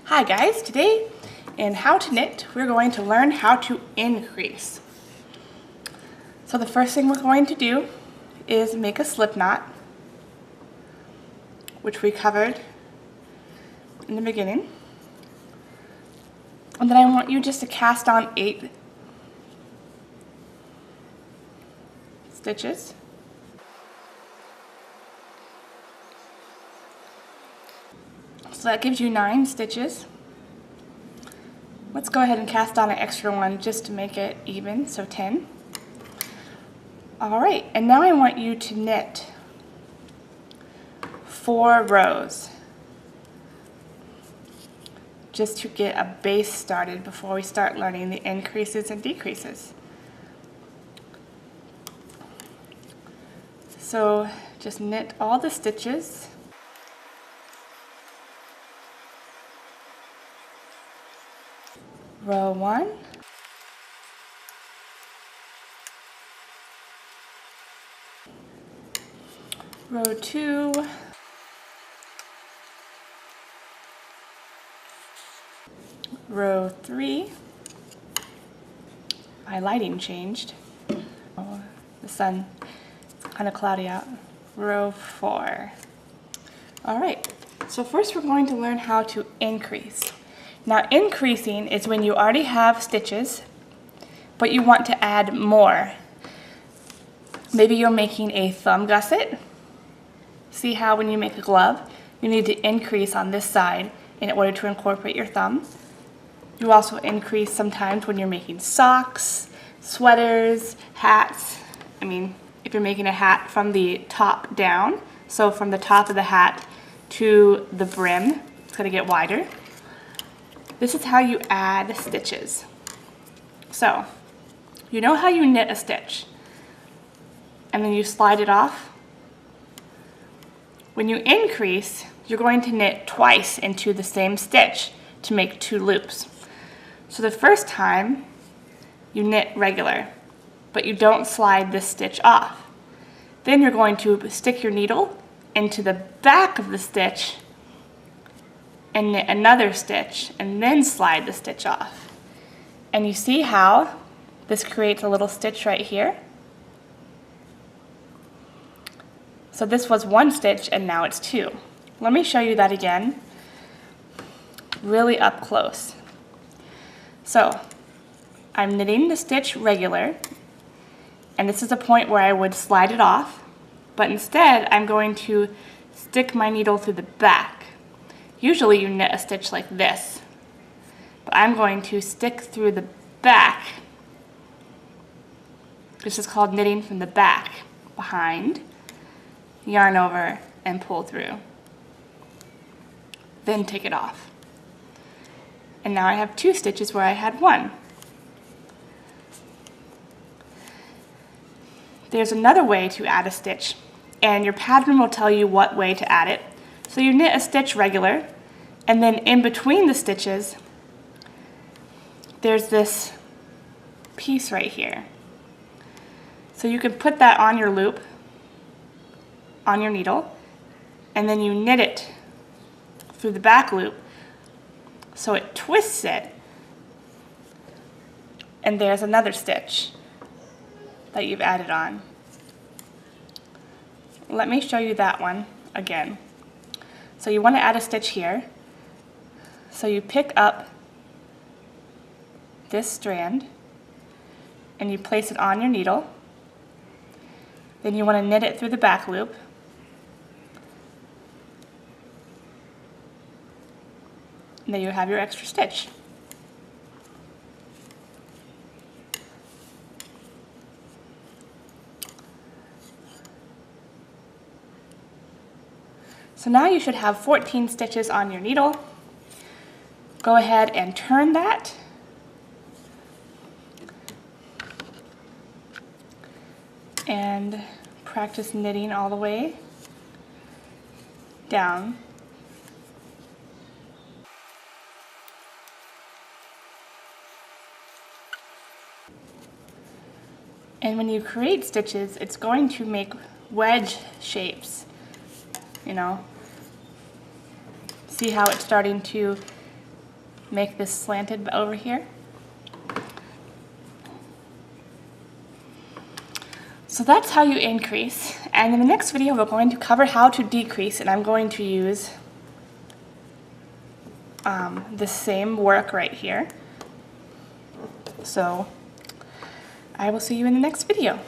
Hi guys, today in How to Knit we're going to learn how to increase. So the first thing we're going to do is make a slip knot, which we covered in the beginning. And then I want you just to cast on 8 stitches. So that gives you 9 stitches. Let's go ahead and cast on an extra one just to make it even, so 10. Alright, and now I want you to knit 4 rows just to get a base started before we start learning the increases and decreases. So just knit all the stitches. Row 1, row 2, row 3, my lighting changed, oh, the sun, it's kind of cloudy out, row 4. Alright, so first we're going to learn how to increase. Now increasing is when you already have stitches, but you want to add more. Maybe you're making a thumb gusset. See how when you make a glove, you need to increase on this side in order to incorporate your thumb. You also increase sometimes when you're making socks, sweaters, hats. I mean, if you're making a hat from the top down, so from the top of the hat to the brim, it's going to get wider. This is how you add stitches. So, you know how you knit a stitch, and then you slide it off? When you increase, you're going to knit twice into the same stitch to make 2 loops. So the first time, you knit regular, but you don't slide this stitch off. Then you're going to stick your needle into the back of the stitch and knit another stitch and then slide the stitch off. And you see how this creates a little stitch right here? So this was 1 stitch and now it's 2. Let me show you that again, really up close. So I'm knitting the stitch regular, and this is a point where I would slide it off, but instead I'm going to stick my needle through the back. Usually you knit a stitch like this, but I'm going to stick through the back. This is called knitting from the back, behind, yarn over, and pull through. Then take it off. And now I have 2 stitches where I had 1. There's another way to add a stitch, and your pattern will tell you what way to add it. So you knit a stitch regular, and then in between the stitches, there's this piece right here. So you can put that on your loop, on your needle, and then you knit it through the back loop so it twists it, and there's another stitch that you've added on. Let me show you that one again. So you want to add a stitch here. So you pick up this strand and you place it on your needle. Then you want to knit it through the back loop. And then you have your extra stitch. So now you should have 14 stitches on your needle. Go ahead and turn that. And practice knitting all the way down. And when you create stitches, it's going to make wedge shapes, you know. See how it's starting to make this slanted over here. So that's how you increase. And in the next video, we're going to cover how to decrease, and I'm going to use the same work right here. So I will see you in the next video.